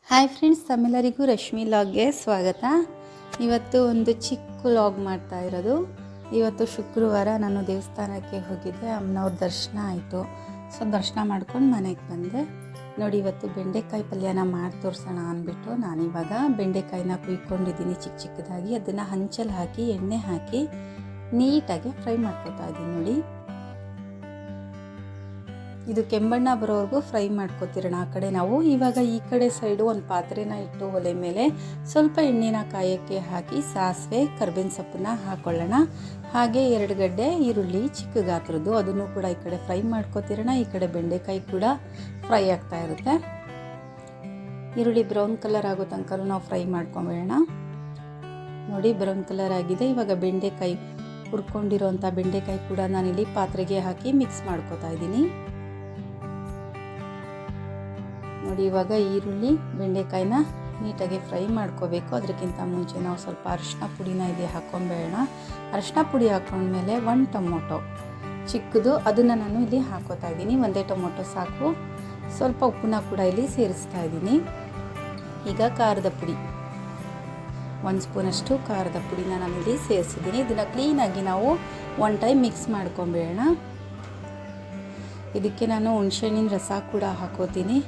Hi friends, ತಮ್ಮೆಲ್ಲರಿಗೂ ರಶ್ಮಿ ಲಾಗ್ಗೆ ಸ್ವಾಗತ. ಇವತ್ತು ಒಂದು ಚಿಕ್ಕ ಲಾಗ್ ಮಾಡ್ತಾ ಇರೋದು. ಇವತ್ತು ಶುಕ್ರವಾರ ನಾನು ದೇವಸ್ಥಾನಕ್ಕೆ ಹೋಗಿದ್ದೆ. ಅಮ್ಮನವ್ರ ದರ್ಶನ ಆಯಿತು. ಸೊ ದರ್ಶನ ಮಾಡ್ಕೊಂಡು ಮನೆಗೆ ಬಂದೆ. ನೋಡಿ, ಇವತ್ತು ಬೆಂಡೆಕಾಯಿ ಪಲ್ಯನ ಮಾಡಿ ತೋರಿಸೋಣ ಅಂದ್ಬಿಟ್ಟು ನಾನಿವಾಗ ಬೆಂಡೆಕಾಯಿನ ಕುಯ್ಕೊಂಡಿದ್ದೀನಿ ಚಿಕ್ಕ ಚಿಕ್ಕದಾಗಿ. ಅದನ್ನು ಹಂಚಲ್ಲಿ ಹಾಕಿ ಎಣ್ಣೆ ಹಾಕಿ ನೀಟಾಗಿ ಫ್ರೈ ಮಾಡ್ಕೊತಾ ಇದ್ದೀನಿ. ನೋಡಿ, ಇದು ಕೆಂಬಣ್ಣ ಬರೋವರೆಗೂ ಫ್ರೈ ಮಾಡ್ಕೊತಿರೋಣ. ಆ ಕಡೆ ನಾವು ಇವಾಗ ಈ ಕಡೆ ಸೈಡು ಒಂದು ಪಾತ್ರೆನ ಇಟ್ಟು ಒಲೆ ಮೇಲೆ ಸ್ವಲ್ಪ ಎಣ್ಣೆನ ಕಾಯೋಕ್ಕೆ ಹಾಕಿ ಸಾಸಿವೆ ಕರ್ಬೇವಿನ ಸೊಪ್ಪನ್ನ ಹಾಕೊಳ್ಳೋಣ. ಹಾಗೆ 2 ಗಡ್ಡೆ ಈರುಳ್ಳಿ ಚಿಕ್ಕ ಗಾತ್ರದ್ದು, ಅದನ್ನು ಕೂಡ ಈ ಕಡೆ ಫ್ರೈ ಮಾಡ್ಕೊತಿರೋಣ. ಈ ಕಡೆ ಬೆಂಡೆಕಾಯಿ ಕೂಡ ಫ್ರೈ ಆಗ್ತಾ ಇರುತ್ತೆ. ಈರುಳ್ಳಿ ಬ್ರೌನ್ ಕಲರ್ ಆಗೋ ತನಕ ನಾವು ಫ್ರೈ ಮಾಡ್ಕೊಂಬೇಡ. ನೋಡಿ, ಬ್ರೌನ್ ಕಲರ್ ಆಗಿದೆ. ಇವಾಗ ಬೆಂಡೆಕಾಯಿ ಹುರ್ಕೊಂಡಿರೋಂಥ ಬೆಂಡೆಕಾಯಿ ಕೂಡ ನಾನಿಲ್ಲಿ ಪಾತ್ರೆಗೆ ಹಾಕಿ ಮಿಕ್ಸ್ ಮಾಡ್ಕೊತಾ ಇದ್ದೀನಿ. ನೋಡಿ, ಇವಾಗ ಈರುಳ್ಳಿ ಬೆಂಡೆಕಾಯಿನ ನೀಟಾಗಿ ಫ್ರೈ ಮಾಡ್ಕೋಬೇಕು. ಅದಕ್ಕಿಂತ ಮುಂಚೆ ನಾವು ಸ್ವಲ್ಪ ಅರಿಶಿನ ಪುಡಿನ ಇದೆ ಹಾಕ್ಕೊಂಬೇಡ. ಅರಿಶಿನ ಪುಡಿ ಹಾಕೊಂಡ್ಮೇಲೆ 1 ಟೊಮೊಟೊ ಚಿಕ್ಕದು, ಅದನ್ನು ನಾನು ಇಲ್ಲಿ ಹಾಕೋತಾ ಇದ್ದೀನಿ. ಒಂದೇ ಟೊಮೊಟೊ ಸಾಕು. ಸ್ವಲ್ಪ ಉಪ್ಪನ್ನ ಕೂಡ ಇಲ್ಲಿ ಸೇರಿಸ್ತಾ ಇದ್ದೀನಿ. ಈಗ ಖಾರದ ಪುಡಿ 1 ಸ್ಪೂನಷ್ಟು ಖಾರದ ಪುಡಿನ ನಾನಿಲ್ಲಿ ಸೇರಿಸಿದ್ದೀನಿ. ಇದನ್ನು ಕ್ಲೀನಾಗಿ ನಾವು 1 ಟೈಮ್ ಮಿಕ್ಸ್ ಮಾಡ್ಕೊಂಬೇಡ. ಇದಕ್ಕೆ ನಾನು ಹುಣಸೆಹಣ್ಣಿನ ರಸ ಕೂಡ ಹಾಕೋತೀನಿ.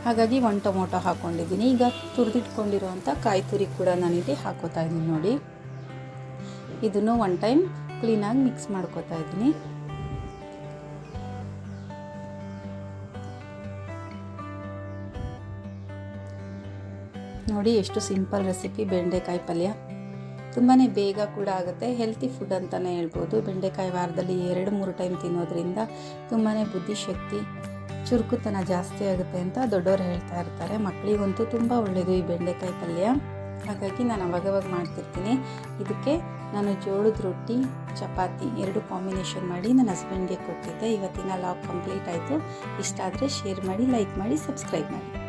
ಹಾಗಾಗಿ 1 ಟೊಮೊಟೊ ಹಾಕ್ಕೊಂಡಿದ್ದೀನಿ. ಈಗ ತುರಿದಿಟ್ಕೊಂಡಿರೋವಂಥ ಕಾಯಿ ತುರಿ ಕೂಡ ನಾನಿಲ್ಲಿ ಹಾಕೋತಾ ಇದ್ದೀನಿ. ನೋಡಿ, ಇದನ್ನು 1 ಟೈಮ್ ಕ್ಲೀನಾಗಿ ಮಿಕ್ಸ್ ಮಾಡ್ಕೋತಾ ಇದ್ದೀನಿ. ನೋಡಿ, ಎಷ್ಟು ಸಿಂಪಲ್ ರೆಸಿಪಿ ಬೆಂಡೆಕಾಯಿ ಪಲ್ಯ. ತುಂಬಾ ಬೇಗ ಕೂಡ ಆಗುತ್ತೆ. ಹೆಲ್ತಿ ಫುಡ್ ಅಂತಲೇ ಹೇಳ್ಬೋದು. ಬೆಂಡೆಕಾಯಿ ವಾರದಲ್ಲಿ 2-3 ಟೈಮ್ ತಿನ್ನೋದ್ರಿಂದ ತುಂಬಾ ಬುದ್ಧಿಶಕ್ತಿ, ಚುರುಕುತನ ಜಾಸ್ತಿ ಆಗುತ್ತೆ ಅಂತ ದೊಡ್ಡವರು ಹೇಳ್ತಾ ಇರ್ತಾರೆ. ಮಕ್ಕಳಿಗಂತೂ ತುಂಬ ಒಳ್ಳೆಯದು ಈ ಬೆಂಡೆಕಾಯಿ ಪಲ್ಯ. ಹಾಗಾಗಿ ನಾನು ಅವಾಗವಾಗ ಮಾಡ್ತಿರ್ತೀನಿ. ಇದಕ್ಕೆ ನಾನು ಜೋಳದ ರೊಟ್ಟಿ, ಚಪಾತಿ 2 ಕಾಂಬಿನೇಷನ್ ಮಾಡಿ ನನ್ನ ಹಸ್ಬೆಂಡ್ಗೆ ಕೊಟ್ಟಿದ್ದೆ. ಇವತ್ತಿನ ಲಾಗ್ ಕಂಪ್ಲೀಟ್ ಆಯಿತು. ಇಷ್ಟ ಆದರೆ ಶೇರ್ ಮಾಡಿ, ಲೈಕ್ ಮಾಡಿ, ಸಬ್ಸ್ಕ್ರೈಬ್ ಮಾಡಿ.